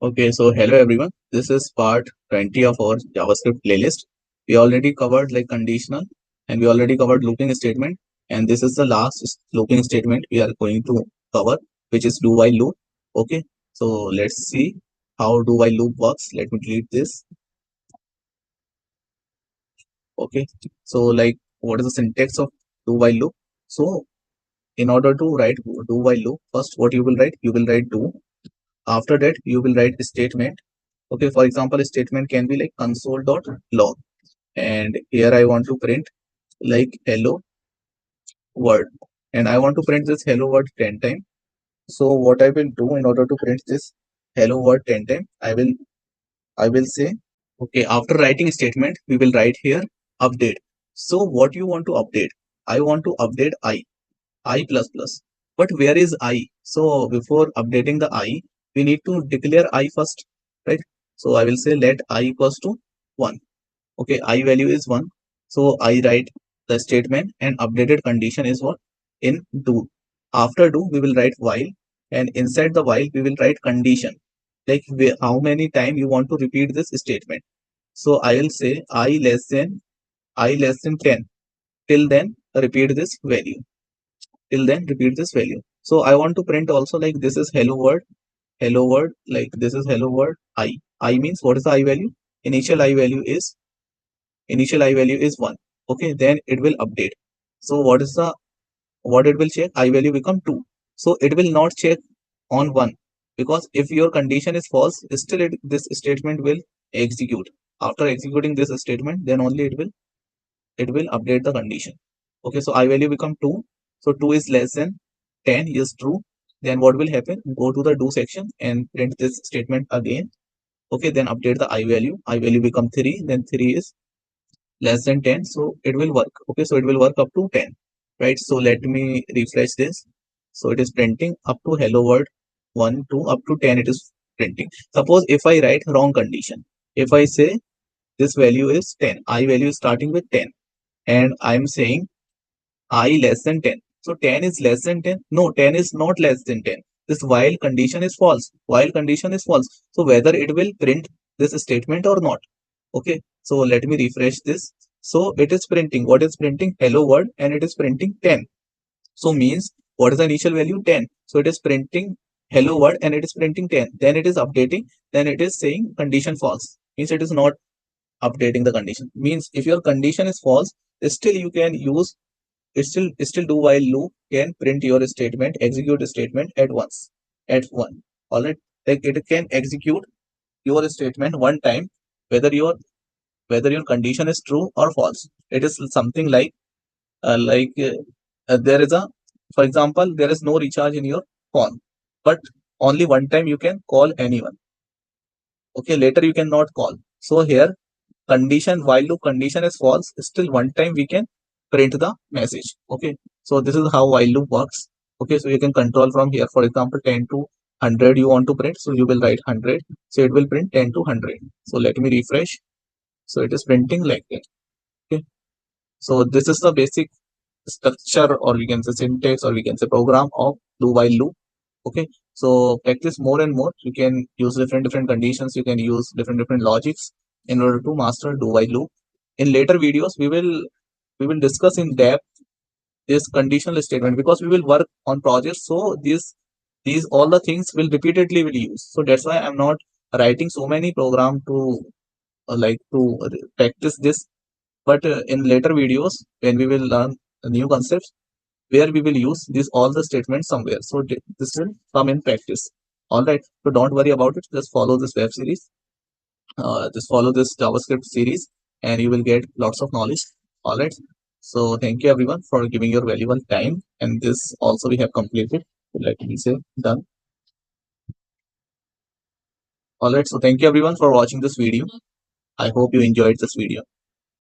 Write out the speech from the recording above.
Okay, so hello everyone. This is part 20 of our JavaScript playlist. We already covered like conditional and we already covered looping statement. And this is the last looping statement we are going to cover, which is do while loop. Okay, so let's see how do while loop works. Let me delete this. Okay, so like what is the syntax of do while loop? So in order to write do while loop, first what you will write? You will write do. After that, you will write a statement. Okay, for example, a statement can be like console.log, and here I want to print like hello world, and I want to print this hello world 10 times. So what I will do in order to print this hello world 10 times, I will say okay. After writing statement, we will write here update. So what you want to update? I want to update I plus plus. But where is I? So before updating the I, we need to declare I first, right? So I will say let I equals to 1. Okay, I value is 1. So I write the statement and updated condition is what? In do. After do, we will write while, and inside the while, we will write condition. Like how many time you want to repeat this statement. So I will say I less than 10. Till then, repeat this value. Till then, repeat this value. So I want to print also like this is hello world, like this is hello world I. I means what is the I value? Initial I value is initial I value is 1. Okay, then it will update. So what it will check? I value become 2. So it will not check on 1, because if your condition is false, still this statement will execute. After executing this statement, then only it will update the condition. Okay, so I value become 2. So 2 is less than 10 is true. Then what will happen? Go to the do section and print this statement again. Okay, then update the I value. I value become 3. Then 3 is less than 10. So it will work. Okay, so it will work up to 10. Right. So let me refresh this. So it is printing up to hello world 1, 2, up to 10 it is printing. Suppose if I write wrong condition, if I say this value is 10, I value is starting with 10, and I'm saying I less than 10. So 10 is less than 10. No, 10 is not less than 10. This while condition is false. While condition is false. So whether it will print this statement or not. Okay. So let me refresh this. So it is printing. What is printing? Hello world, and it is printing 10. So means what is the initial value? 10. So it is printing hello world and it is printing 10. Then it is updating. Then it is saying condition false. Means it is not updating the condition. Means if your condition is false, still you can use still do while loop can print your statement, execute a statement at once, at one. All right, like it can execute your statement one time, whether your condition is true or false. It is something like there is a, for example, there is no recharge in your phone, but only one time you can call anyone. Okay, later you cannot call. So here condition while loop condition is false, still one time we can print the message. Okay, so this is how while loop works. Okay, so you can control from here. For example, 10 to 100 you want to print, so you will write 100, so it will print 10 to 100. So let me refresh. So it is printing like that. Okay, so this is the basic structure, or we can say syntax, or we can say program of do while loop. Okay, so practice more and more. You can use different conditions, you can use different logics in order to master do while loop. In later videos we will discuss in depth this conditional statement, because we will work on projects. So these all the things will repeatedly will use. So that's why I'm not writing so many program to practice this. But in later videos, when we will learn new concepts, where we will use these all the statements somewhere. So this will come in practice. All right. So don't worry about it. Just follow this web series. Just follow this JavaScript series, and you will get lots of knowledge. All right. So thank you everyone for giving your valuable time. And this also we have completed. Let me say done. All right. So thank you everyone for watching this video. I hope you enjoyed this video.